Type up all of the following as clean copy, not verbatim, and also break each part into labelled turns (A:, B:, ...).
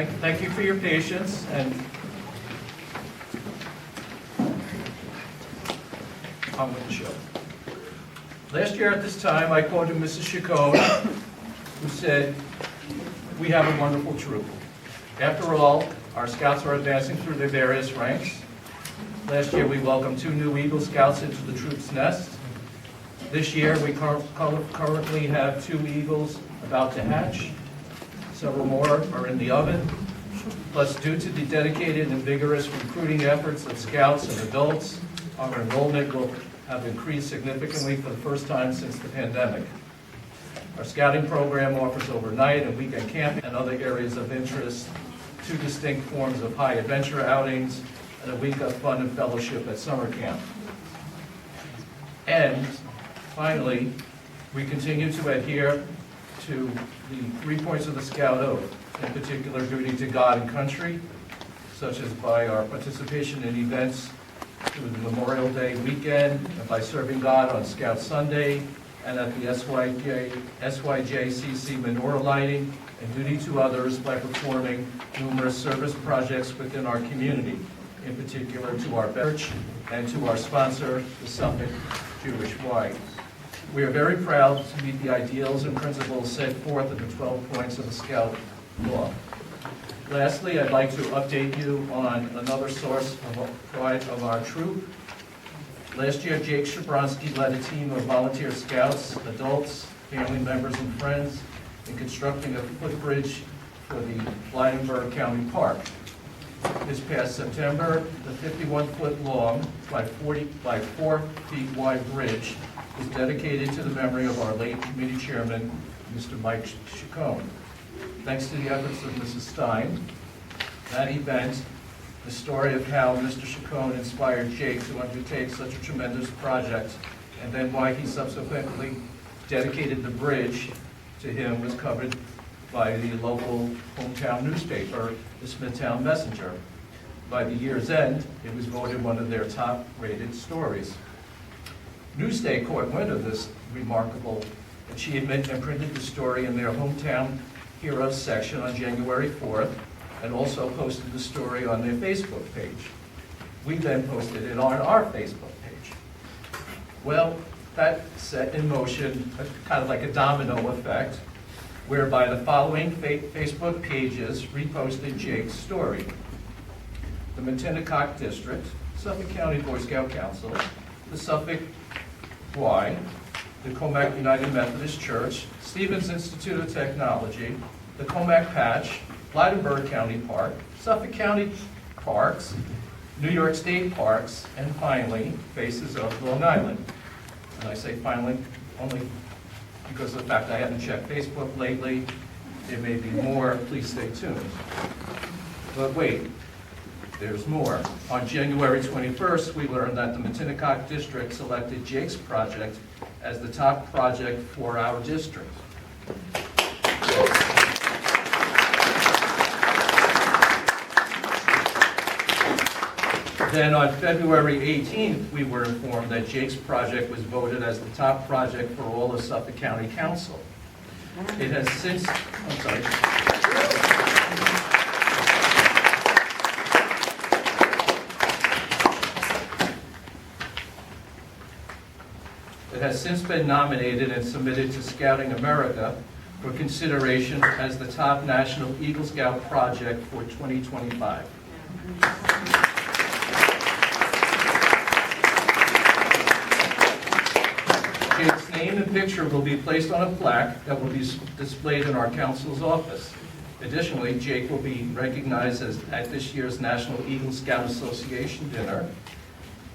A: Thank you for your patience, and on with the show. Last year at this time, I quoted Mrs. Chacon, who said, "We have a wonderful troop. After all, our scouts are advancing through their various ranks. Last year, we welcomed 2 new Eagle Scouts into the troop's nest. This year, we currently have 2 Eagles about to hatch. Several more are in the oven. Plus, due to the dedicated and vigorous recruiting efforts of Scouts and adults, our enrollment will have increased significantly for the first time since the pandemic. Our scouting program offers overnight and weekend camping and other areas of interest, 2 distinct forms of high adventure outings, and a week of fun and fellowship at summer camp. And finally, we continue to adhere to the 3 points of the Scout Oath, in particular duty to God and country, such as by our participation in events through the Memorial Day weekend, and by serving God on Scout Sunday, and at the SYJCC menorah lighting, and duty to others by performing numerous service projects within our community, in particular to our church and to our sponsor, the Suffolk Jewish Y. We are very proud to meet the ideals and principles set forth in the 12 points of the Scout Law. Lastly, I'd like to update you on another source of pride of our troop. Last year, Jake Shabronsky led a team of volunteer scouts, adults, family members, and friends in constructing a footbridge for the Blydenburg County Park. This past September, the 51-foot long by 4 feet wide bridge was dedicated to the memory of our late committee chairman, Mr. Mike Chacon. Thanks to the efforts of Mrs. Stein, that event, the story of how Mr. Chacon inspired Jake to undertake such a tremendous project, and then why he subsequently dedicated the bridge to him, was covered by the local hometown newspaper, the Smithtown Messenger. By the year's end, it was voted one of their top-rated stories. Newsday caught wind of this remarkable achievement and printed the story in their hometown heroes section on January 4th, and also posted the story on their Facebook page. We then posted it on our Facebook page. Well, that set in motion kind of like a domino effect, whereby the following Facebook pages reposted Jake's story: the Minnetonka District, Suffolk County Boy Scout Council, the Suffolk Y, the Comac United Methodist Church, Stevens Institute of Technology, the Comac Patch, Blydenburg County Park, Suffolk County Parks, New York State Parks, and finally, Faces of Long Island. And I say finally only because of the fact I haven't checked Facebook lately. There may be more. Please stay tuned. But wait, there's more. On January 21st, we learned that the Minnetonka District selected Jake's project as the top project for our district. Then on February 18th, we were informed that Jake's project was voted as the top project for all of Suffolk County Council. It has since, It has since been nominated and submitted to Scouting America for consideration as the top National Eagle Scout project for 2025. Jake's name and picture will be placed on a plaque that will be displayed in our council's office. Additionally, Jake will be recognized at this year's National Eagle Scout Association dinner.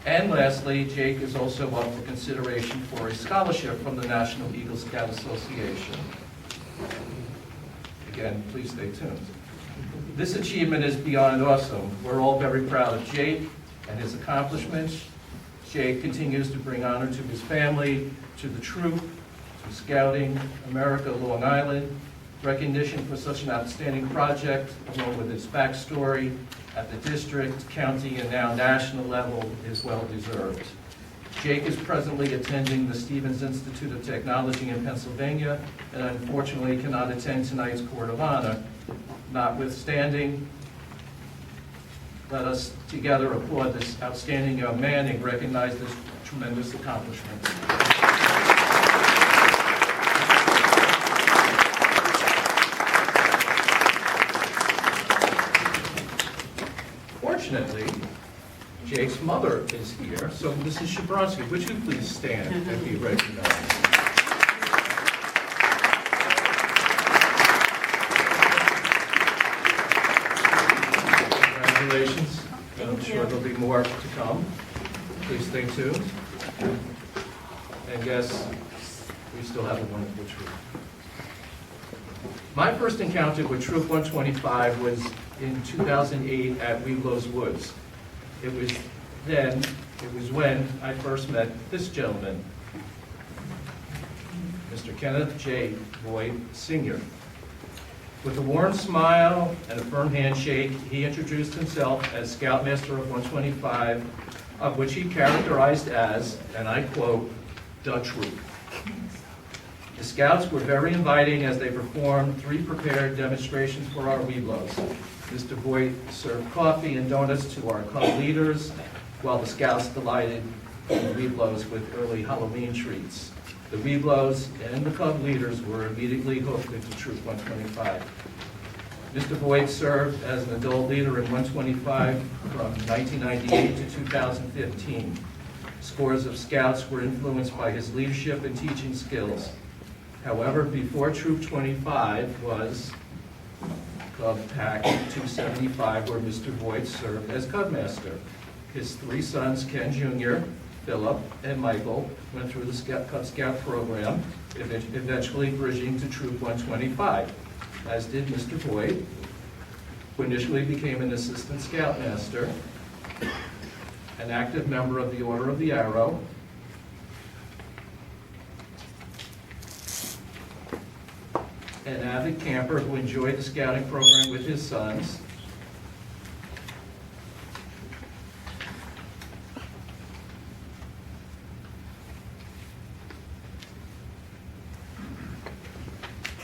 A: And lastly, Jake is also up for consideration for a scholarship from the National Eagle Scout Association. Again, please stay tuned. This achievement is beyond awesome. We're all very proud of Jake and his accomplishments. Jake continues to bring honor to his family, to the troop, to Scouting America Long Island. Recognition for such an outstanding project, along with its backstory at the district, county, and now national level, is well deserved. Jake is presently attending the Stevens Institute of Technology in Pennsylvania, and unfortunately cannot attend tonight's Court of Honor. Notwithstanding, let us together applaud this outstanding young man and recognize this tremendous accomplishment. Fortunately, Jake's mother is here, so Mrs. Shabronsky, would you please stand and be recognized? Congratulations. I'm sure there'll be more to come. Please stay tuned. And yes, we still have a wonderful troop. My first encounter with Troop 125 was in 2008 at Weeblos Woods. It was when I first met this gentleman, Mr. Kenneth J. Voigt, Sr. With a warm smile and a firm handshake, he introduced himself as Scoutmaster of 125, of which he characterized as, and I quote, "the troop." The Scouts were very inviting as they performed 3 prepared demonstrations for our Weeblos. Mr. Voigt served coffee and donuts to our club leaders, while the Scouts delighted the Weeblos with early Halloween treats. The Weeblos and the club leaders were immediately hooked into Troop 125. Mr. Voigt served as an adult leader in 125 from 1998 to 2015. Scores of Scouts were influenced by his leadership and teaching skills. However, before Troop 25 was Cub Pack 275, where Mr. Voigt served as Cubmaster. His 3 sons, Ken Jr., Philip, and Michael, went through the Cub Scout program, eventually bridging to Troop 125, as did Mr. Voigt, who initially became an Assistant Scoutmaster, an active member of the Order of the Arrow, an avid camper who enjoyed the scouting program with his sons,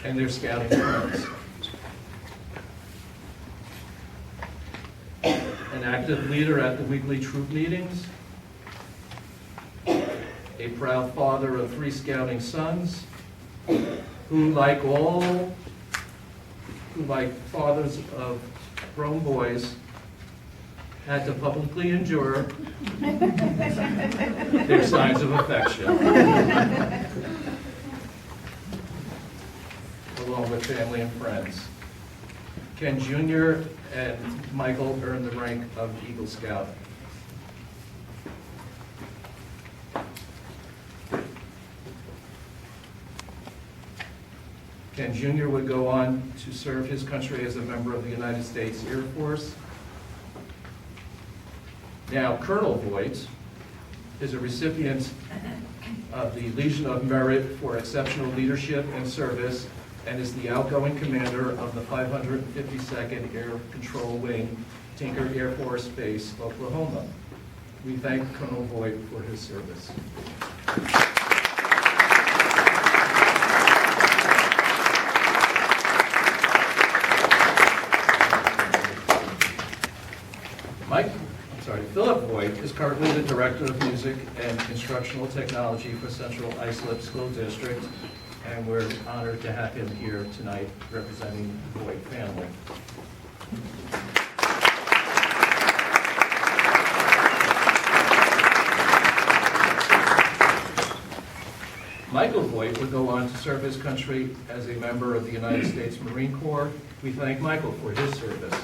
A: and their scouting friends. An active leader at the weekly troop meetings, a proud father of 3 scouting sons, who, like fathers of grown boys, had to publicly endure their signs of affection, along with family and friends. Ken Jr. and Michael earned the rank of Eagle Scout. Ken Jr. would go on to serve his country as a member of the United States Air Force. Now, Colonel Voigt is a recipient of the Legion of Merit for exceptional leadership and service, and is the outgoing commander of the 552nd Air Control Wing, Tinker Air Force Base, Oklahoma. We thank Colonel Voigt for his service. Philip Voigt is currently the Director of Music and Instructional Technology for Central Islip School District, and we're honored to have him here tonight representing the Voigt family. Michael Voigt would go on to serve his country as a member of the United States Marine Corps. We thank Michael for his service.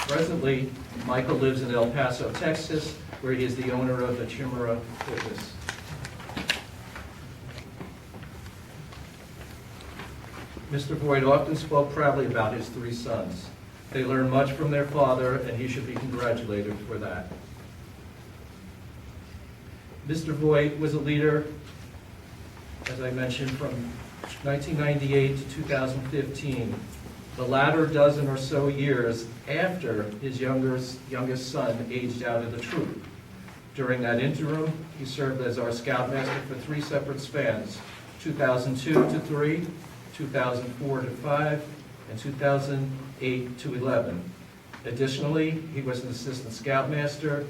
A: Presently, Michael lives in El Paso, Texas, where he is the owner of the Chimera Fitness. Mr. Voigt often spoke proudly about his 3 sons. They learned much from their father, and he should be congratulated for that. Mr. Voigt was a leader, as I mentioned, from 1998 to 2015. The latter dozen or so years after his youngest son aged out of the troop. During that interim, he served as our Scoutmaster for 3 separate spans, 2002 to 3, 2004 to 5, and 2008 to 11. Additionally, he was an Assistant Scoutmaster,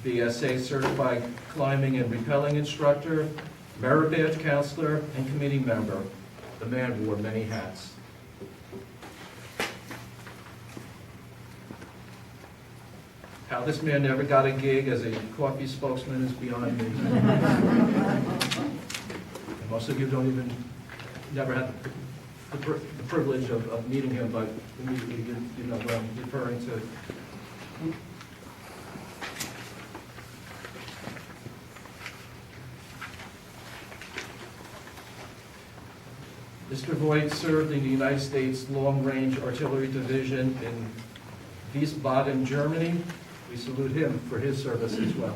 A: BSA Certified Climbing and Rappelling Instructor, Merit Badge Counselor, and Committee Member. The man wore many hats. How this man never got a gig as a coffee spokesman is beyond me. And most of you never had the privilege of meeting him, but immediately you know what I'm referring to. Mr. Voigt served in the United States Long Range Artillery Division in Wiesbaden, Germany. We salute him for his service as well.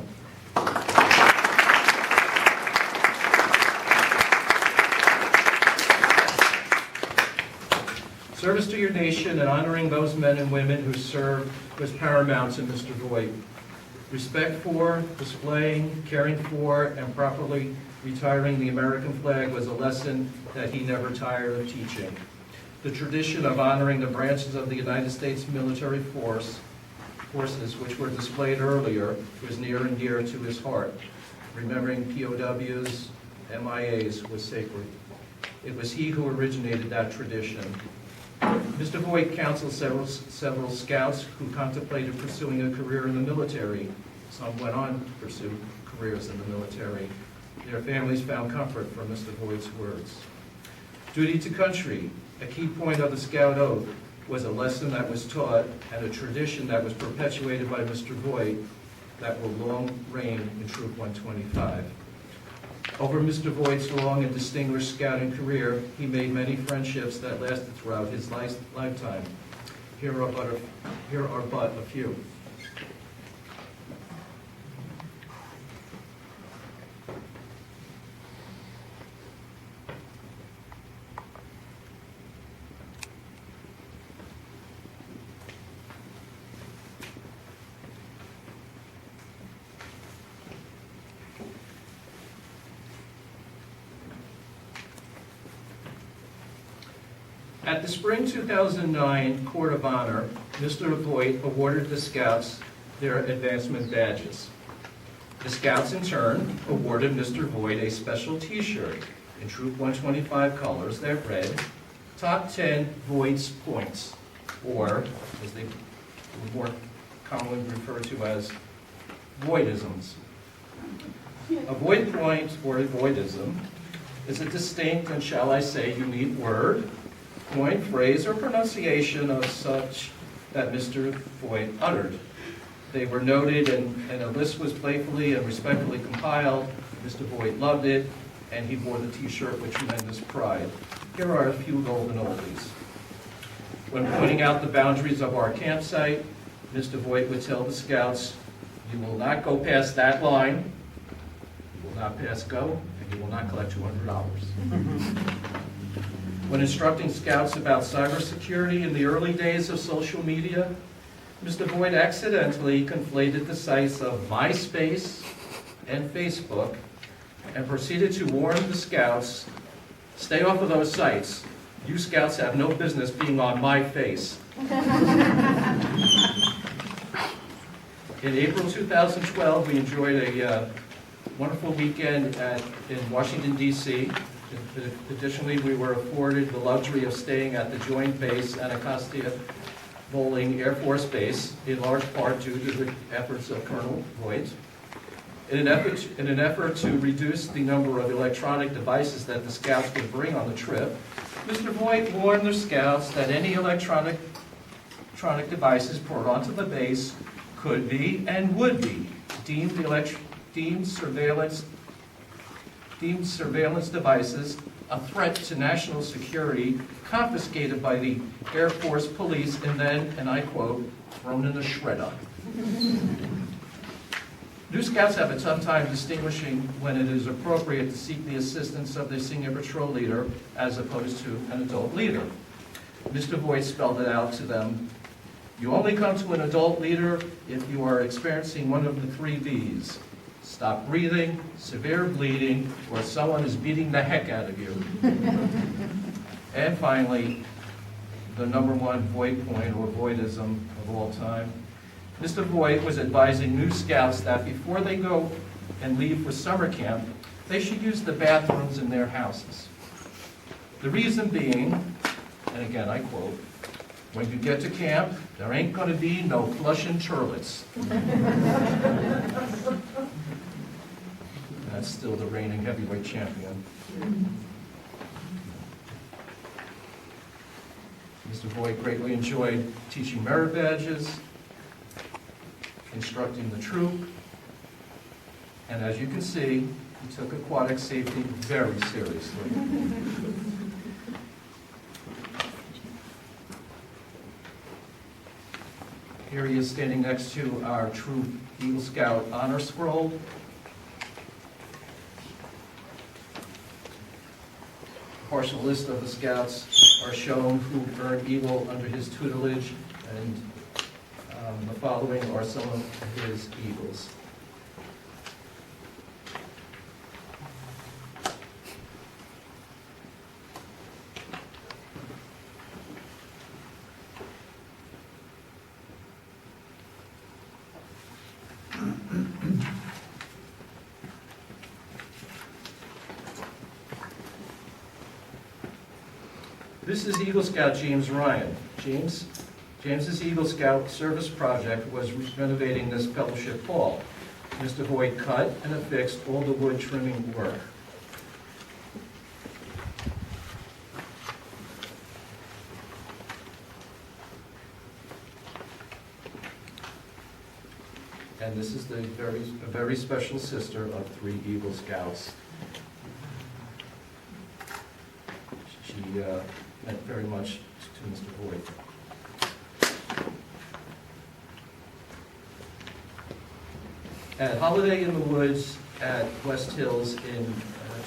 A: Service to your nation and honoring those men and women who served was paramount to Mr. Voigt. Respect for, displaying, caring for, and properly retiring the American flag was a lesson that he never tired of teaching. The tradition of honoring the branches of the United States military forces, which were displayed earlier, was near and dear to his heart. Remembering POWs, MIAs was sacred. It was he who originated that tradition. Mr. Voigt counseled several scouts who contemplated pursuing a career in the military. Some went on to pursue careers in the military. Their families found comfort from Mr. Voigt's words. Duty to country, a key point of the Scout Oath, was a lesson that was taught and a tradition that was perpetuated by Mr. Voigt that will long reign in Troop 125. Over Mr. Voigt's long and distinguished scouting career, he made many friendships that lasted throughout his lifetime. Here are but a few. At the spring 2009 Court of Honor, Mr. Voigt awarded the Scouts their advancement badges. The Scouts, in turn, awarded Mr. Voigt a special T-shirt in Troop 125 colors that read, Top 10 Voigt's Points, or, as they were more commonly referred to as, Voigtisms. A Voigt point, or a Voigtism, is a distinct and, shall I say, unique word, point, phrase, or pronunciation of such that Mr. Voigt uttered. They were noted, and a list was playfully and respectfully compiled. Mr. Voigt loved it, and he wore the T-shirt with tremendous pride. Here are a few golden oldies. When pointing out the boundaries of our campsite, Mr. Voigt would tell the Scouts, you will not go past that line, you will not pass go, and you will not collect $200. When instructing Scouts about cybersecurity in the early days of social media, Mr. Voigt accidentally conflated the sites of MySpace and Facebook and proceeded to warn the Scouts, stay off of those sites. You Scouts have no business being on my face. In April 2012, we enjoyed a wonderful weekend in Washington, D.C. Additionally, we were afforded the luxury of staying at the Joint Base Anacostia Bowling Air Force Base, in large part due to the efforts of Colonel Voigt. In an effort to reduce the number of electronic devices that the Scouts would bring on the trip, Mr. Voigt warned the Scouts that any electronic devices brought onto the base could be and would be deemed surveillance devices, a threat to national security, confiscated by the Air Force Police, and then, and I quote, thrown in the shredder. New Scouts have a tough time distinguishing when it is appropriate to seek the assistance of the senior patrol leader as opposed to an adult leader. Mr. Voigt spelled it out to them. You only come to an adult leader if you are experiencing one of the 3 V's. stop breathing, severe bleeding, or someone is beating the heck out of you. And finally, the number one Voigt point, or Voitism of all time. Mr. Voigt was advising new scouts that before they go and leave for summer camp, they should use the bathrooms in their houses. The reason being, and again I quote, "When you get to camp, there ain't gonna be no flushing toilets." That's still the reigning heavyweight champion. Mr. Voigt greatly enjoyed teaching merit badges, instructing the troop, and as you can see, he took aquatic safety very seriously. Here he is standing next to our troop Eagle Scout honor scroll. A partial list of the scouts are shown who earned Eagle under his tutelage, and the following are some of his Eagles. This is Eagle Scout James Ryan. James's Eagle Scout service project was renovating this fellowship hall. Mr. Voigt cut and affixed all the wood trimming work. And this is a very special sister of 3 Eagle Scouts. She meant very much to Mr. Voigt. At Holiday in the Woods at West Hills in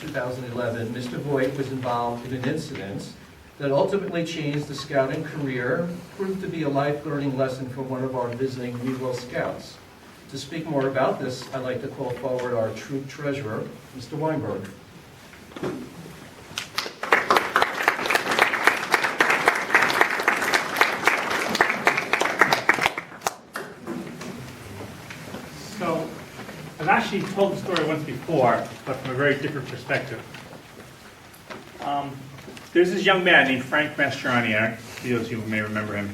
A: 2011, Mr. Voigt was involved in an incident that ultimately changed the scouting career, proved to be a life learning lesson for one of our visiting Negro Scouts. To speak more about this, I'd like to call forward our troop treasurer, Mr. Weinberg.
B: So, I've actually told the story once before, but from a very different perspective. There's this young man named Frank Mastroianni. Those of you may remember him.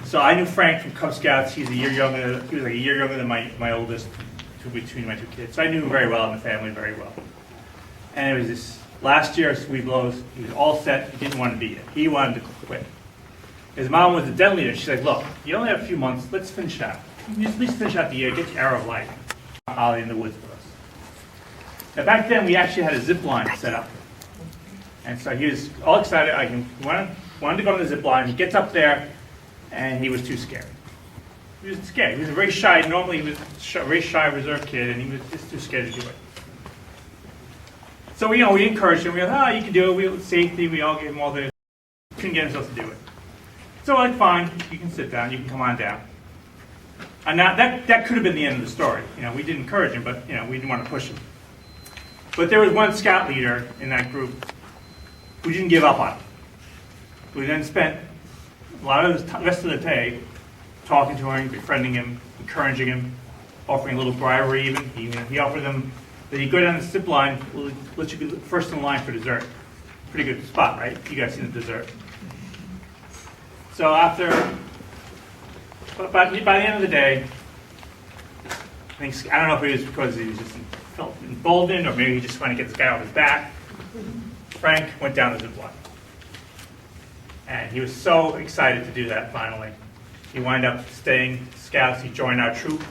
B: So I knew Frank from Cub Scouts. He was like a year younger than my oldest, between my 2 kids. So I knew him very well and the family very well. And it was this last year, Sweet Blows. He was all set. He didn't want to be it. He wanted to quit. His mom was the den leader. She's like, "Look, you only have a few months. Let's finish out. Just at least finish out the year. Get your arrow of life. Holiday in the Woods with us." Now back then, we actually had a zip line set up. And so he was all excited. He wanted to go on the zip line. He gets up there, and he was too scared. He was scared. He was a very shy, normally he was a very shy, reserved kid, and he was just too scared to do it. So, we encouraged him. We go, you can do it. Safety, we all gave him all the, couldn't get himself to do it. So, fine, you can sit down, you can come on down. And now, that could have been the end of the story. We didn't encourage him, but, we didn't want to push him. But there was one scout leader in that group who didn't give up on him. Who then spent a lot of the rest of the day talking to him, befriending him, encouraging him, offering a little bribery even. He offered them that he'd go down the zip line, we'll let you be first in line for dessert. Pretty good spot, right? You guys seen the dessert. So by the end of the day, I don't know if it was because he just felt emboldened or maybe he just wanted to get this guy off his back. Frank went down the zip line. And he was so excited to do that finally. He wound up staying Scouts. He joined our troop.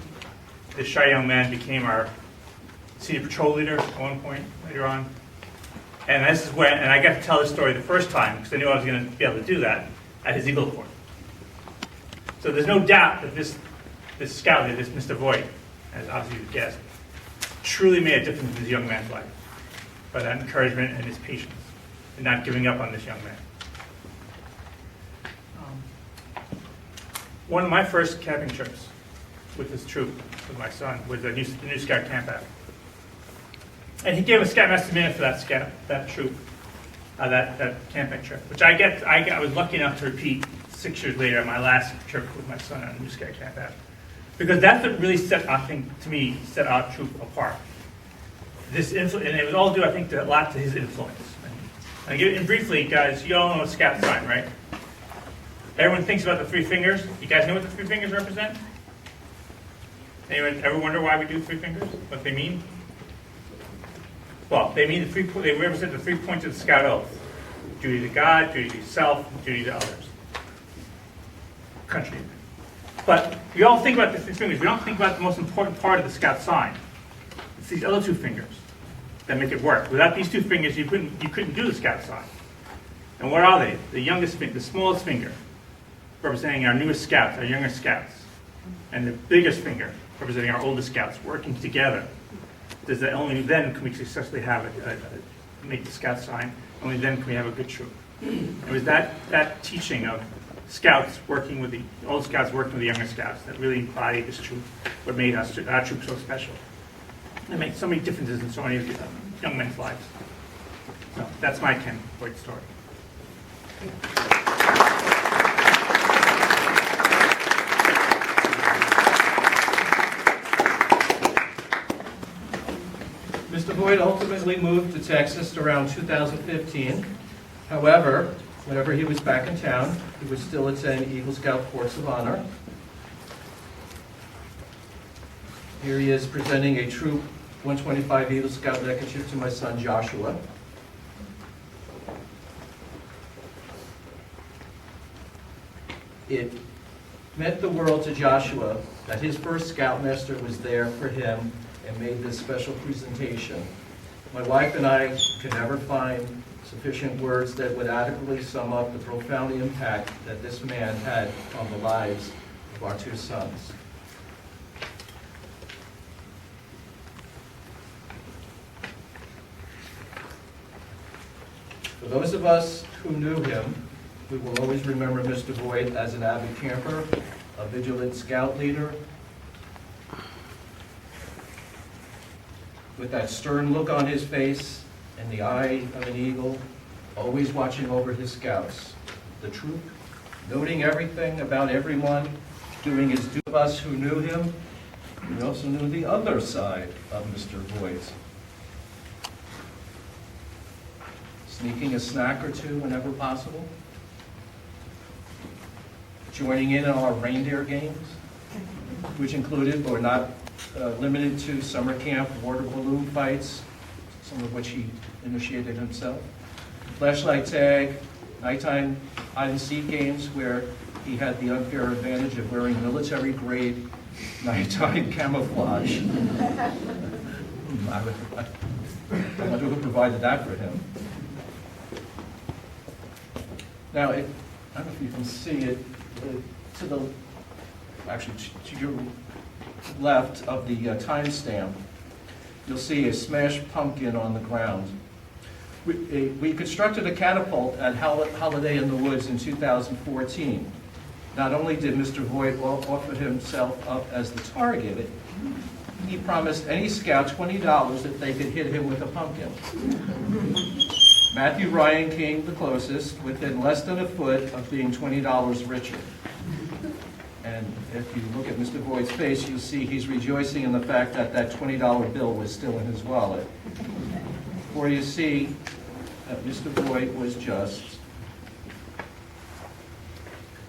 B: This shy young man became our senior patrol leader at one point later on. And this is when, and I got to tell this story the first time because I knew I was going to be able to do that at his Eagle Court. So there's no doubt that this scout leader, this Mr. Voigt, as obviously you guessed, truly made a difference in this young man's life by that encouragement and his patience and not giving up on this young man. One of my first camping trips with this troop, with my son, was the New Scout Camp out And he gave a Scoutmaster minute for that troop, that camping trip, which I was lucky enough to repeat 6 years later, my last trip with my son on a New Scout camp out. Because that's what really set our troop apart. And it was all due, I think, a lot to his influence. And briefly, guys, you all know a Scout sign, right? Everyone thinks about the three fingers. You guys know what the three fingers represent? Anyone ever wonder why we do three fingers? What they mean? Well, they represent the 3 points of the Scout oath: duty to God, duty to yourself, duty to others, country. But we all think about the three fingers. We don't think about the most important part of the Scout sign. It's these other two fingers that make it work. Without these two fingers, you couldn't do the Scout sign. And what are they? The youngest finger, the smallest finger, representing our newest Scouts, our younger Scouts, and the biggest finger, representing our oldest Scouts, working together. Only then can we successfully make the Scout sign. Only then can we have a good troop. It was that teaching of Scouts working with the old Scouts working with the younger Scouts that really embodied this troop, what made our troop so special. It made so many differences in so many young men's lives. So that's my Ken Voigt story.
A: Mr. Voigt ultimately moved to Texas around 2015. However, whenever he was back in town, he would still attend Eagle Scout Courts of Honor. Here he is presenting a Troop 125 Eagle Scout neckerchief to my son Joshua. It meant the world to Joshua that his first Scoutmaster was there for him and made this special presentation. My wife and I can never find sufficient words that would adequately sum up the profound impact that this man had on the lives of our two sons. For those of us who knew him, we will always remember Mr. Voigt as an avid camper, a vigilant Scout leader, with that stern look on his face and the eye of an eagle, always watching over his Scouts, the troop, noting everything about everyone, doing his due. Of us who knew him, we also knew the other side of Mr. Voigt. Sneaking a snack or two whenever possible, joining in on our reindeer games, which included, but not limited to, summer camp water balloon fights, some of which he initiated himself, flashlight tag, nighttime hide-and-seek games where he had the unfair advantage of wearing military-grade nighttime camouflage. I wonder who provided that for him. Now, I don't know if you can see it, to your left of the timestamp, you'll see a smashed pumpkin on the ground. We constructed a catapult at Holiday in the Woods in 2014. Not only did Mr. Voigt offer himself up as the target, he promised any Scout $20 if they could hit him with a pumpkin. Matthew Ryan came the closest, within less than a foot of being $20 richer. And if you look at Mr. Voigt's face, you'll see he's rejoicing in the fact that that $20 bill was still in his wallet. For you see that Mr. Voigt was just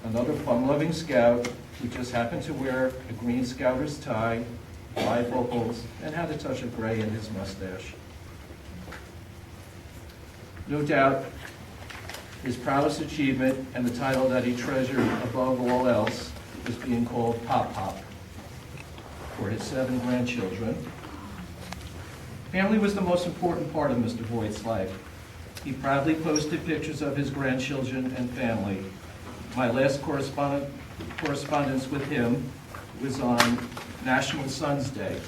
A: another fun-loving Scout who just happened to wear a green Scouter's tie, bifocals, and had a touch of gray in his mustache. No doubt, his proudest achievement and the title that he treasured above all else was being called Pop Pop for his 7 grandchildren. Family was the most important part of Mr. Voigt's life. He proudly posted pictures of his grandchildren and family. My last correspondence with him was on National Sons Day.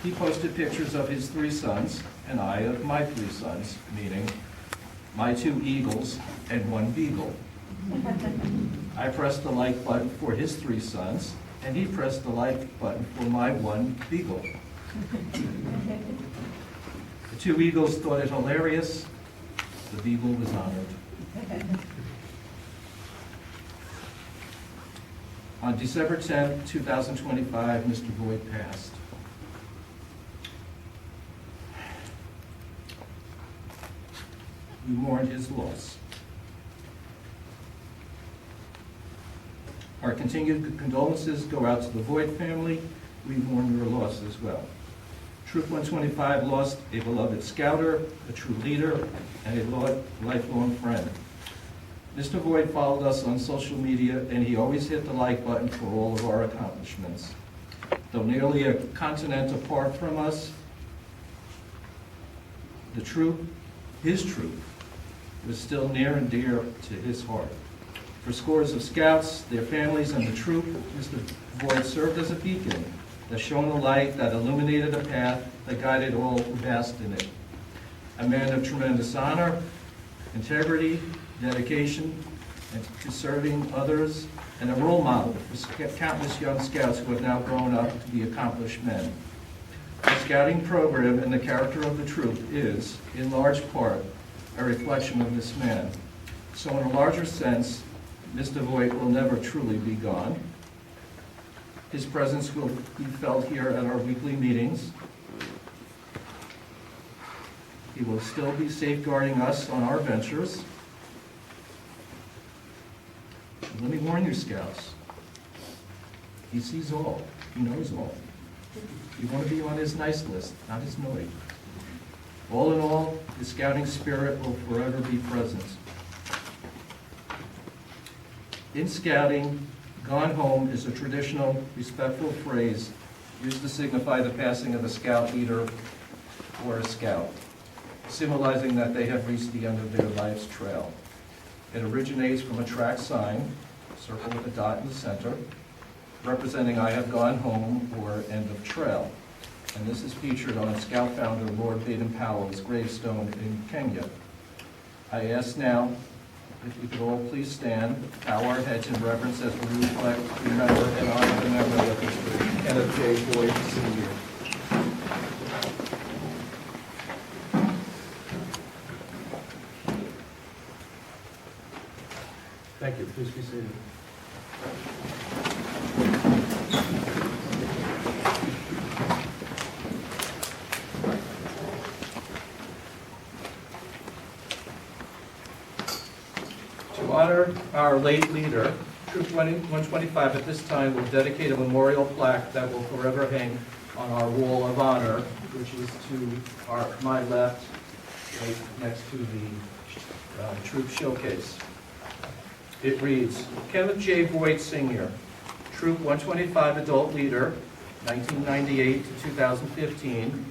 A: He posted pictures of his 3 sons and I of my 3 sons, meaning my 2 eagles and 1 beagle. I pressed the like button for his 3 sons, and he pressed the like button for my 1 beagle. two eagles thought it hilarious. The beagle was honored. On December 10th, 2025, Mr. Voigt passed. We mourn his loss. Our continued condolences go out to the Voigt family. We mourn your loss as well. Troop 125 lost a beloved scouter, a true leader, and a lifelong friend. Mr. Voigt followed us on social media, and he always hit the like button for all of our accomplishments. Though nearly a continent apart from us, the troop, his troop, was still near and dear to his heart. For scores of scouts, their families, and the troop, Mr. Voigt served as a beacon that shone a light that illuminated a path that guided all who passed in it. A man of tremendous honor, integrity, dedication, and to serving others, and a role model for countless young scouts who have now grown up to be accomplished men. The scouting program and the character of the troop is, in large part, a reflection of this man. So in a larger sense, Mr. Voigt will never truly be gone. His presence will be felt here at our weekly meetings. He will still be safeguarding us on our ventures. Let me warn you, Scouts. He sees all. He knows all. You want to be on his nice list, not his naughty. All in all, the scouting spirit will forever be present. In scouting, "gone home" is a traditional, respectful phrase used to signify the passing of a scout leader or a scout, symbolizing that they have reached the end of their life's trail. It originates from a track sign, circle with a dot in the center, representing "I have gone home" or "end of trail." And this is featured on Scout founder Lord Baden-Powell's gravestone in Kenya. I ask now if we could all please stand, bow our heads in reverence as we reflect, remember, and honor the memory of this group. Kenneth J. Voigt, Sr. Thank you. Please be seated. To honor our late leader, Troop 125 at this time will dedicate a memorial plaque that will forever hang on our wall of honor, which is to my left, right next to the troop showcase. It reads, Kenneth J. Voigt, Sr., Troop 125 Adult Leader, 1998 to 2015,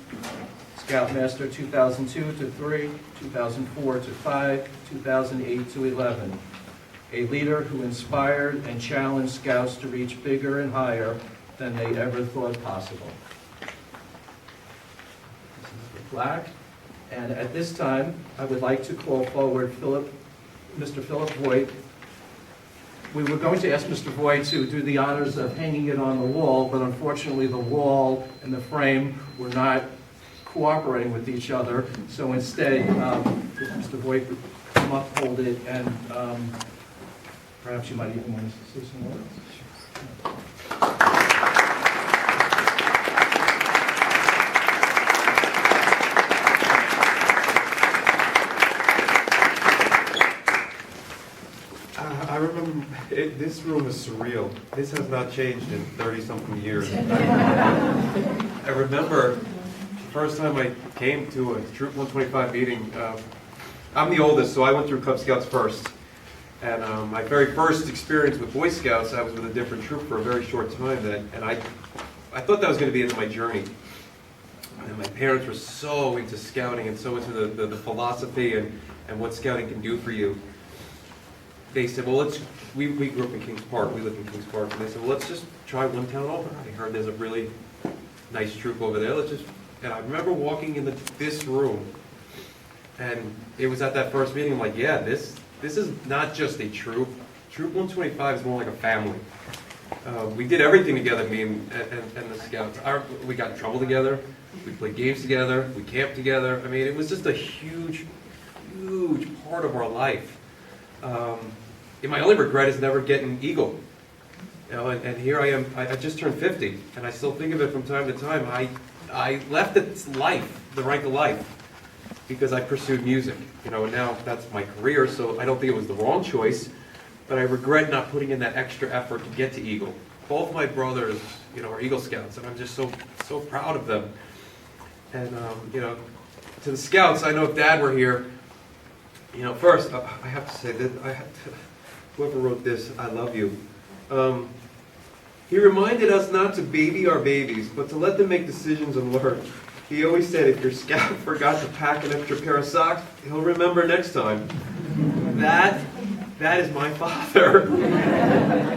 A: Scoutmaster 2002 to 3, 2004 to 5, 2008 to 11. A leader who inspired and challenged Scouts to reach bigger and higher than they ever thought possible. This is the plaque. And at this time, I would like to call forward Mr. Philip Voigt. We were going to ask Mr. Voigt to do the honors of hanging it on the wall, but unfortunately the wall and the frame were not cooperating with each other. So instead, Mr. Voigt would come up, hold it, and perhaps you might even want to say some words.
C: I remember, this room is surreal. This has not changed in 30-something years. I remember the first time I came to a Troop 125 meeting. I'm the oldest, so I went through Cub Scouts first. And my very first experience with Boy Scouts, I was with a different troop for a very short time. And I thought that was going to be the end of my journey. And my parents were so into scouting and so into the philosophy and what scouting can do for you. They said, well, we grew up in Kings Park. We lived in Kings Park. And they said, well, let's just try one town over. I heard there's a really nice troop over there. And I remember walking in this room, and it was at that first meeting, I'm like, yeah, this is not just a troop. Troop 125 is more like a family. We did everything together, me and the Scouts. We got in trouble together. We played games together. We camped together. I mean, it was just a huge, huge part of our life. And my only regret is never getting Eagle. You know, and here I am. I just turned 50, and I still think of it from time to time. I left its life, the rank of life, because I pursued music. You know, and now that's my career. So I don't think it was the wrong choice. But I regret not putting in that extra effort to get to Eagle. Both my brothers, you know, are Eagle Scouts, and I'm just so proud of them. And you know, to the Scouts, I know if Dad were here, you know, first I have to say that whoever wrote this, I love you. He reminded us not to baby our babies, but to let them make decisions and learn. He always said, if your Scout forgot to pack an extra pair of socks, he'll remember next time. That is my father.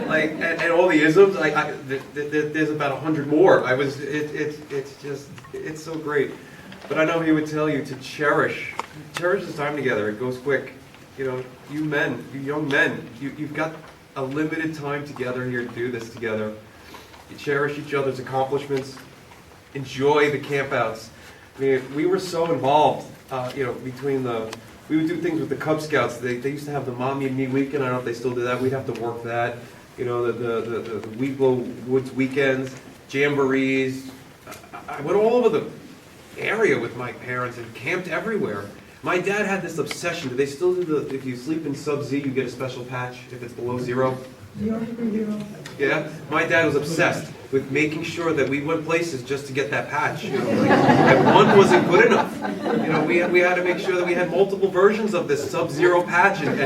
C: Like, and all the isms, there's about 100 more. It's so great. But I know he would tell you to cherish this time together. It goes quick. You know, you young men, you've got a limited time together here to do this together. You cherish each other's accomplishments. Enjoy the campouts. I mean, we were so involved, you know, we would do things with the Cub Scouts. They used to have the Mommy and Me weekend. I don't know if they still do that. We'd have to work that. You know, the Weeblo Woods weekends, jamborees. I went all over the area with my parents and camped everywhere. My dad had this obsession. Do they still do if you sleep in sub-Z, you get a special patch if it's below 0? Yeah? My dad was obsessed with making sure that we went places just to get that patch. You know, like, and one wasn't good enough. You know, we had to make sure that we had multiple versions of this sub-zero patch. And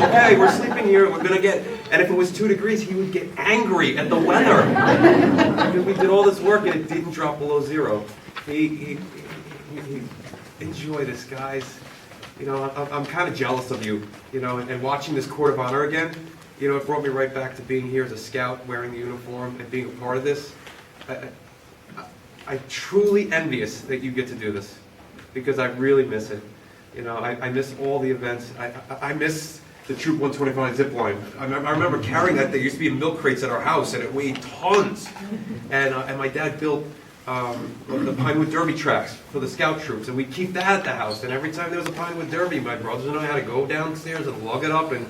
C: okay, we're sleeping here. We're gonna get. And if it was 2 degrees, he would get angry at the weather because we did all this work and it didn't drop below 0. He enjoy this, guys. You know, I'm kind of jealous of you. You know, and watching this Court of Honor again. You know, it brought me right back to being here as a Scout, wearing the uniform, and being a part of this. I'm truly envious that you get to do this, because I really miss it. You know, I miss all the events. I miss the Troop 125 zip line. I remember carrying that. There used to be in milk crates at our house, and it weighed tons. And my dad built the Pinewood Derby tracks for the Scout troops, and we'd keep that at the house. And every time there was a Pinewood Derby, my brothers and I had to go downstairs and lug it up and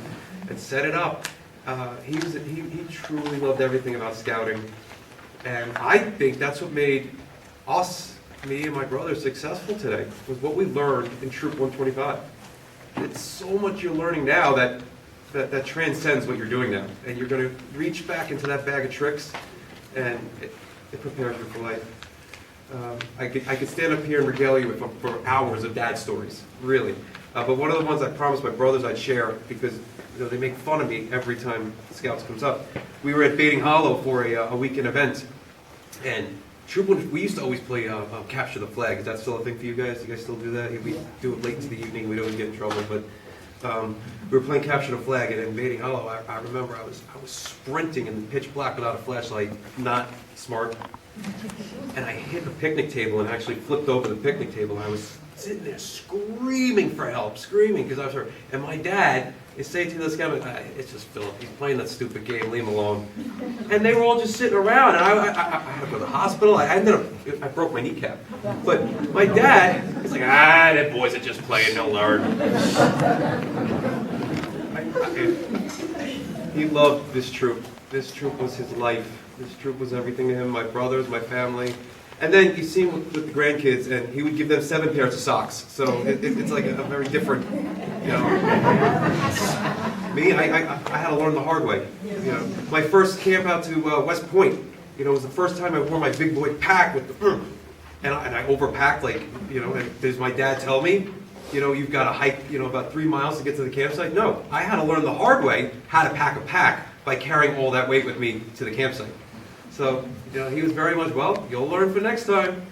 C: set it up. He truly loved everything about scouting, and I think that's what made us, me and my brother, successful today, was what we learned in Troop 125. It's so much you're learning now that transcends what you're doing now, and you're going to reach back into that bag of tricks, and it prepares you for life. I could stand up here and regale you for hours of dad stories, really. But one of the ones I promised my brothers I'd share, because you know, they make fun of me every time Scouts comes up. We were at Baiting Hollow for a weekend event, and we used to always play Capture the Flag. Is that still a thing for you guys? You guys still do that? We do it late into the evening. We'd always get in trouble, but we were playing Capture the Flag, and in Baiting Hollow, I remember I was sprinting in the pitch black without a flashlight, not smart, and I hit the picnic table and actually flipped over the picnic table. I was sitting there screaming for help, screaming because I was hurt. And my dad is saying to this guy, it's just Philip, he's playing that stupid game, leave him alone. And they were all just sitting around, and I had to go to the hospital. I broke my kneecap. But my dad, he's like, that boys are just playing, they'll learn. He loved this troop. This troop was his life. This troop was everything to him, my brothers, my family. And then you see him with the grandkids, and he would give them 7 pairs of socks. So it's like a very different, you know. Me, I had to learn the hard way. You know, my first camp out to West Point, you know, was the first time I wore my big boy pack with the, and I overpacked, like, you know. And does my dad tell me, you know, you've got to hike, you know, about 3 miles to get to the campsite? No, I had to learn the hard way how to pack a pack by carrying all that weight with me to the campsite. So, you know, he was very much, well, you'll learn for next time.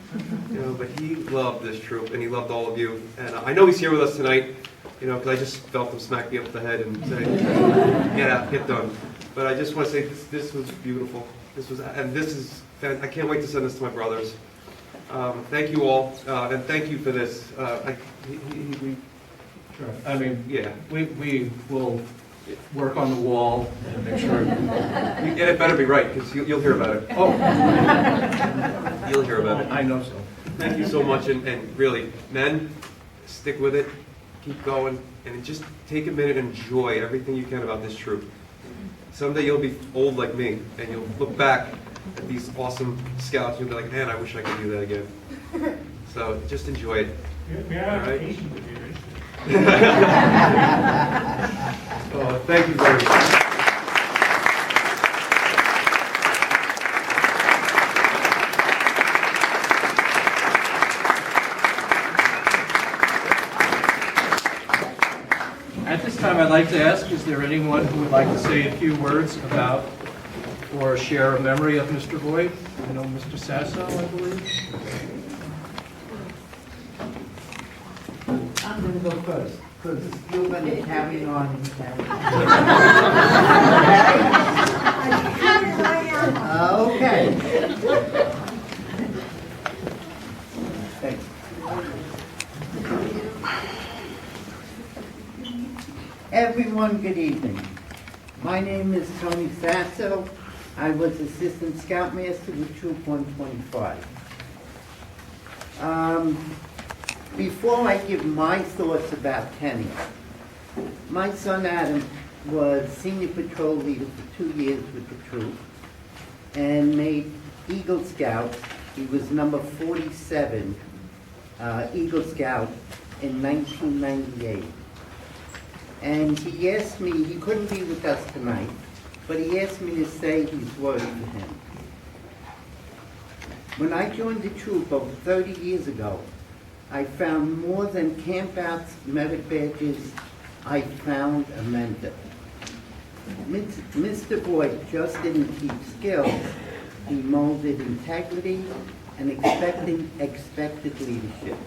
C: You know, but he loved this troop, and he loved all of you. And I know he's here with us tonight, you know, because I just felt him smack me up the head and say, get out, get done. But I just want to say this was beautiful. I can't wait to send this to my brothers. Thank you all, and thank you for this.
A: Sure. I mean,
C: yeah.
A: we will work on the wall and make sure.
C: And it better be right, because you'll hear about it.
A: Oh,
C: You'll hear about it.
A: I know so.
C: Thank you so much, and really, men, stick with it, keep going, and just take a minute and enjoy everything you can about this troop. Someday you'll be old like me, and you'll look back at these awesome scouts, and you'll be like, man, I wish I could do that again. So just enjoy it.
B: We
C: All right.
A: Thank you very much. At this time, I'd like to ask, is there anyone who would like to say a few words about or share a memory of Mr. Voigt? I know Mr. Sasso, I believe.
D: I'm going to go first, because you're going to carry on. Okay. Thanks. Everyone, good evening. My name is Tony Sasso. I was Assistant Scoutmaster with Troop 125. Before I give my thoughts about Kenny, my son Adam was Senior Patrol Leader for 2 years with the troop and made Eagle Scout. He was number 47 Eagle Scout in 1998. And he asked me, he couldn't be with us tonight, but he asked me to say these words to him. When I joined the troop over 30 years ago, I found more than campouts, merit badges, I found a mentor. Mr. Voigt just didn't keep skills, he molded integrity and expected leadership.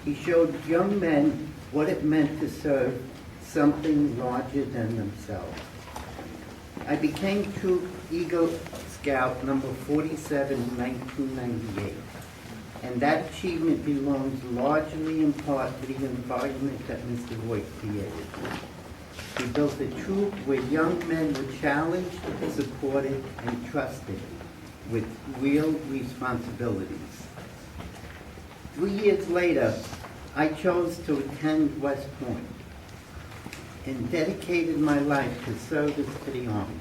D: He showed young men what it meant to serve something larger than themselves. I became Troop Eagle Scout number 47 in 1998. And that achievement belongs largely in part to the environment that Mr. Voigt created. He built a troop where young men were challenged, supported, and trusted with real responsibilities. 3 years later, I chose to attend West Point and dedicated my life to service to the Army.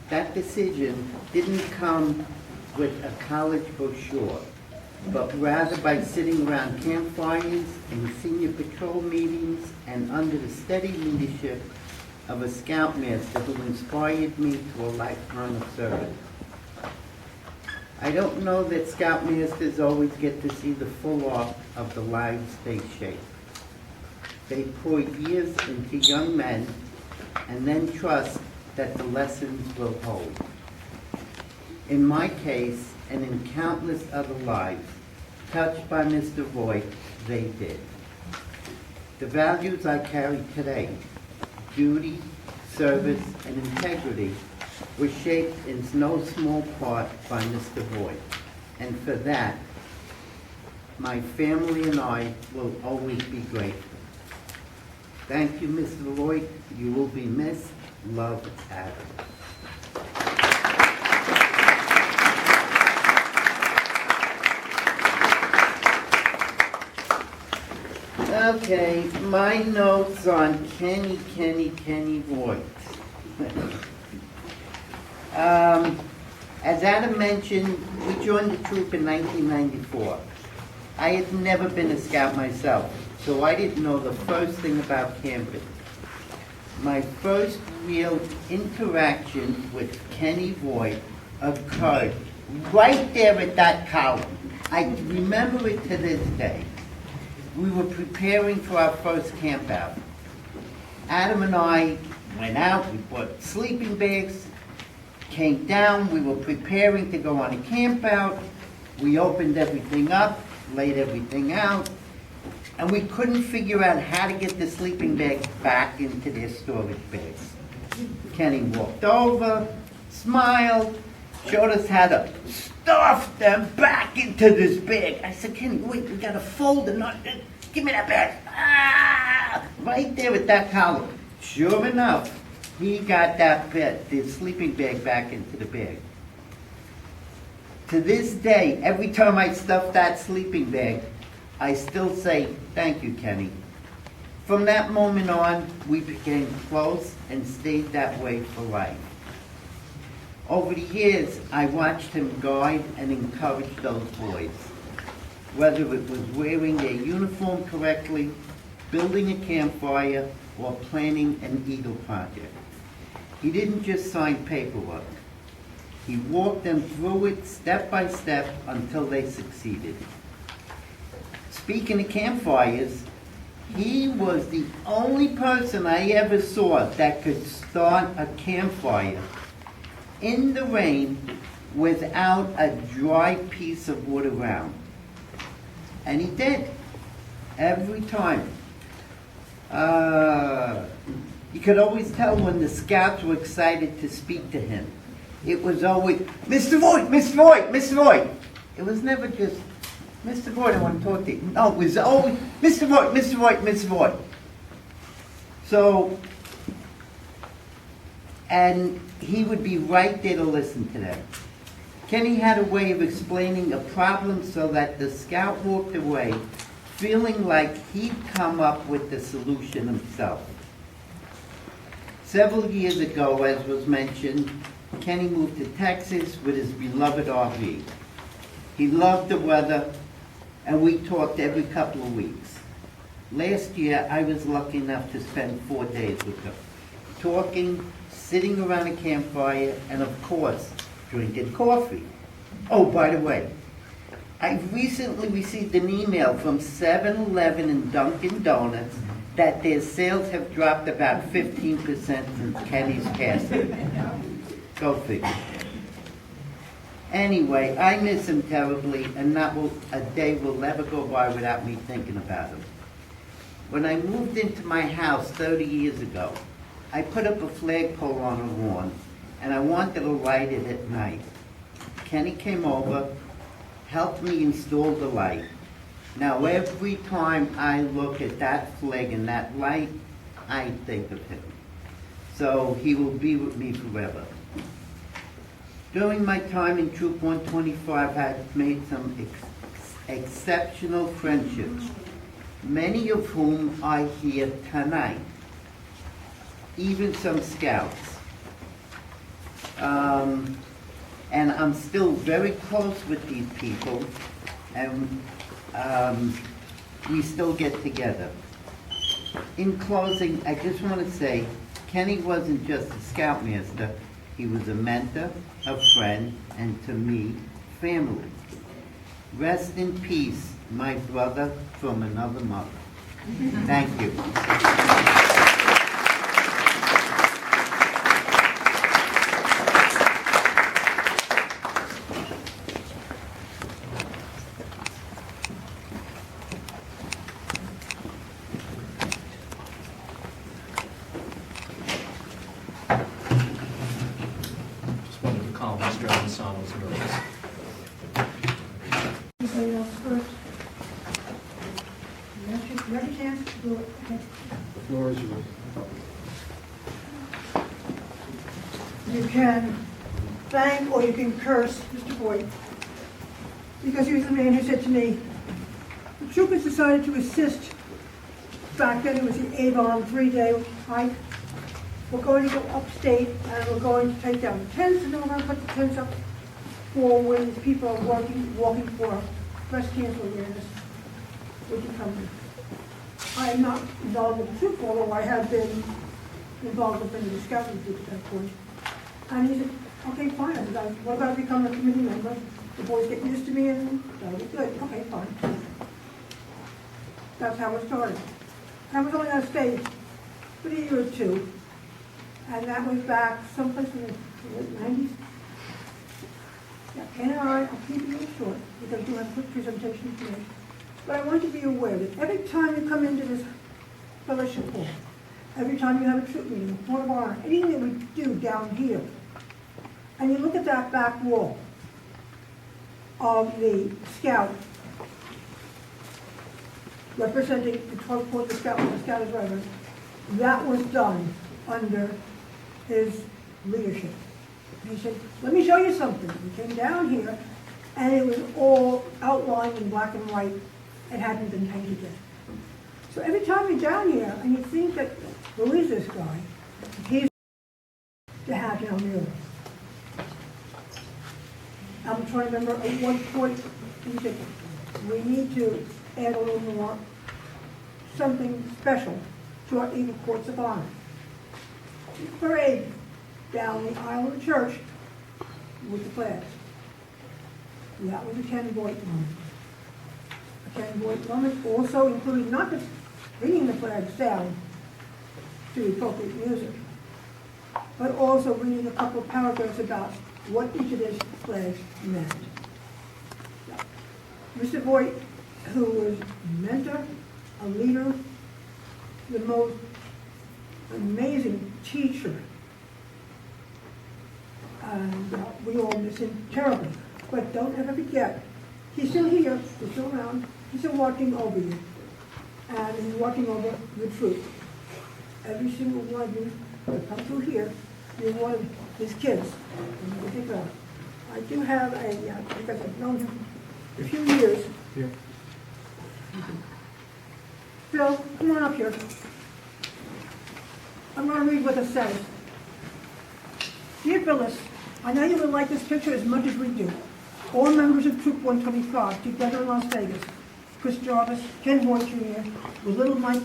D: That decision didn't come with a college brochure, but rather by sitting around campfires and senior patrol meetings and under the steady leadership of a scoutmaster who inspired me to a lifetime of service. I don't know that scoutmasters always get to see the full arc of the lives they shape. They pour years into young men and then trust that the lessons will hold. In my case, and in countless other lives touched by Mr. Voigt, they did. The values I carry today, duty, service, and integrity, were shaped in no small part by Mr. Voigt. And for that, my family and I will always be grateful. Thank you, Mr. Voigt. You will be missed. Love, Adam. Okay, my notes on Kenny Voigt. As Adam mentioned, we joined the troop in 1994. I had never been a scout myself, so I didn't know the first thing about camping. My first real interaction with Kenny Voigt occurred right there at that column. I remember it to this day. We were preparing for our first camp out. Adam and I went out, we bought sleeping bags, came down, we were preparing to go on a camp out. We opened everything up, laid everything out, and we couldn't figure out how to get the sleeping bags back into their storage bags. Kenny walked over, smiled, showed us how to stuff them back into this bag. I said, Kenny, wait, we gotta fold them. Give me that bag. Ah! Right there at that column. Sure enough, he got that bed, the sleeping bag back into the bag. To this day, every time I stuff that sleeping bag, I still say, thank you, Kenny. From that moment on, we became close and stayed that way for life. Over the years, I watched him guide and encourage those boys, whether it was wearing their uniform correctly, building a campfire, or planning an Eagle project. He didn't just sign paperwork. He walked them through it step by step until they succeeded. Speaking of campfires, he was the only person I ever saw that could start a campfire in the rain without a dry piece of wood around. And he did, every time. You could always tell when the scouts were excited to speak to him. It was always, Mr. Voigt, Mr. Voigt, Mr. Voigt. It was never just, Mr. Voigt, I want to talk to you. No, it was always, Mr. Voigt, Mr. Voigt, Mr. Voigt. So, and he would be right there to listen to them. Kenny had a way of explaining a problem so that the scout walked away feeling like he'd come up with the solution himself. Several years ago, as was mentioned, Kenny moved to Texas with his beloved RV. He loved the weather, and we talked every couple of weeks. Last year, I was lucky enough to spend 4 days with him, talking, sitting around a campfire, and of course, drinking coffee. Oh, by the way, I recently received an email from 7-Eleven and Dunkin' Donuts that their sales have dropped about 15% since Kenny's passing. Go figure. Anyway, I miss him terribly, and a day will never go by without me thinking about him. When I moved into my house 30 years ago, I put up a flagpole on a lawn, and I wanted to light it at night. Kenny came over, helped me install the light. Now every time I look at that flag and that light, I think of him. So he will be with me forever. During my time in Troop 125, I have made some exceptional friendships, many of whom are here tonight, even some scouts. And I'm still very close with these people, and we still get together. In closing, I just want to say, Kenny wasn't just a scoutmaster, he was a mentor, a friend, and to me, family. Rest in peace, my brother from another mother. Thank you.
A: Just wanted to calm Mr. Avanzano's nerves.
E: Anybody else first? You have a chance to do it, okay?
C: The floor is yours.
E: You can thank or you can curse Mr. Voigt, because he was the man who said to me, the troopers decided to assist. Back then it was the Avon 3-day hike. We're going to go upstate and we're going to take down the tents, and then we're going to put the tents up for when people are walking for breast cancer awareness. Would you come in? I am not involved with the troop, although I have been involved with the scouting group at that point. And he said, okay, fine. I said, what about becoming a committee member? The boys get used to me and that'll be good. Okay, fine. That's how it started. I was only on stage for a year or two, and that was back someplace in the late 90s. Yeah, and I'll keep it short because you have a quick presentation today. But I want you to be aware that every time you come into this fellowship hall, every time you have a troop meeting, point of honor, anything that we do down here, and you look at that back wall of the scout, representing the 12th Corps of Scouts, the Scout is Reverend, that was done under his leadership. He said, let me show you something. We came down here, and it was all outlined in black and white. It hadn't been painted yet. So every time you're down here, and you think that, who is this guy? He's to have him murals. I'm trying to remember at one point, he said, we need to add a little more, something special to our Eagle Courts of Honor. Parade down the aisle of the church with the flags. That was a Ken Voigt moment. A Ken Voigt moment also included not just bringing the flags down to the appropriate music, but also reading a couple of paragraphs about what each of these flags meant. Mr. Voigt, who was a mentor, a leader, the most amazing teacher, and we all miss him terribly. But don't ever forget, he's still here, he's still around, he's still watching over you, and he's watching over the truth. Every single one of you that come through here, you're one of his kids. I do have a, because I've known him a few years.
A: Here.
E: Phil, come on up here. I'm going to read what it says. Dear Phyllis, I know you will like this picture as much as we do. All members of Troop 125 together in Las Vegas. Chris Jarvis, Ken Voigt Jr., with little Mike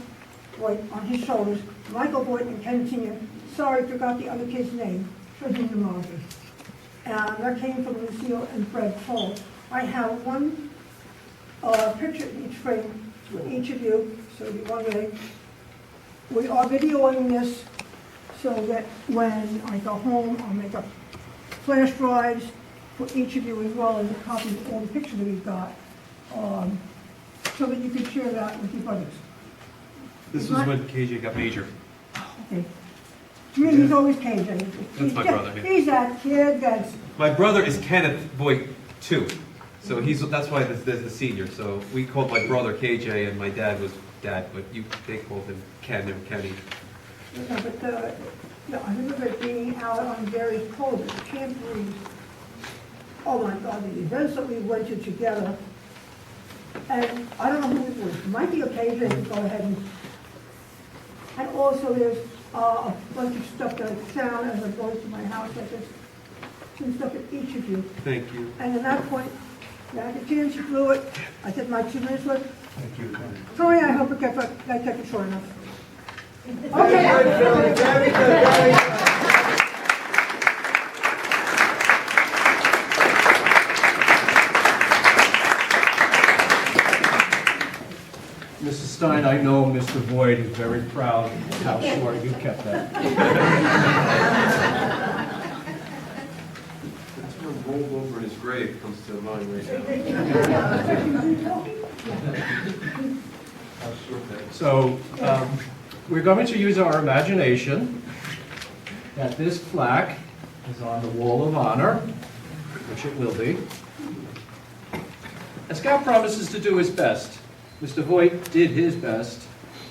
E: Voigt on his shoulders, Michael Voigt and Ken Sr. Sorry, forgot the other kid's name. Showing the margin. And that came from Lucille and Fred Paul. I have one picture in each frame for each of you, so you want to. We are videoing this so that when I go home, I'll make up flash drives for each of you as well as a copy of all the pictures that we've got, so that you can share that with your brothers.
C: This was when KJ got major.
E: Okay. To me, he's always KJ.
C: That's my brother, yeah.
E: He's that kid that's...
C: My brother is Kenneth Voigt too, so that's why there's the senior. So we called my brother KJ, and my dad was Dad, but they called him Ken or Kenny.
E: Yeah, but I remember being out on Gary's Cove at the Camp Breeze. Oh my God, the events that we went to together. And I don't know who it was. It might be okay to go ahead and also there's a bunch of stuff that I found as I'm going to my house. I just some stuff at each of you.
C: Thank you.
E: And at that point, I had a chance to do it. I did my 2 minutes worth.
A: Thank you.
E: Sorry, I hope I kept it short enough.
D: Very good, very good.
A: Mrs. Stein, I know Mr. Voigt is very proud of how short you kept that.
C: That's when rolled over in his grave comes to mind right now.
A: So we're going to use our imagination that this plaque is on the Wall of Honor, which it will be. A scout promises to do his best. Mr. Voigt did his best.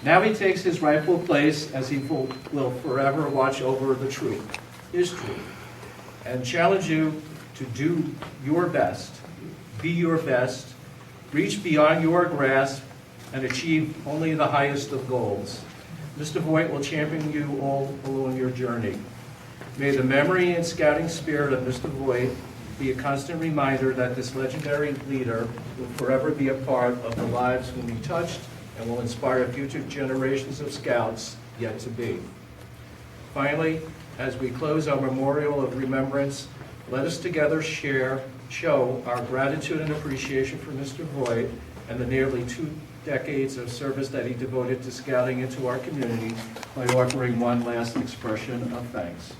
A: Now he takes his rightful place as he will forever watch over the troop, his troop, and challenge you to do your best, be your best, reach beyond your grasp, and achieve only the highest of goals. Mr. Voigt will champion you all along your journey. May the memory and scouting spirit of Mr. Voigt be a constant reminder that this legendary leader will forever be a part of the lives whom he touched and will inspire future generations of scouts yet to be. Finally, as we close our memorial of remembrance, let us together show our gratitude and appreciation for Mr. Voigt and the nearly 2 decades of service that he devoted to scouting into our community by offering one last expression of thanks.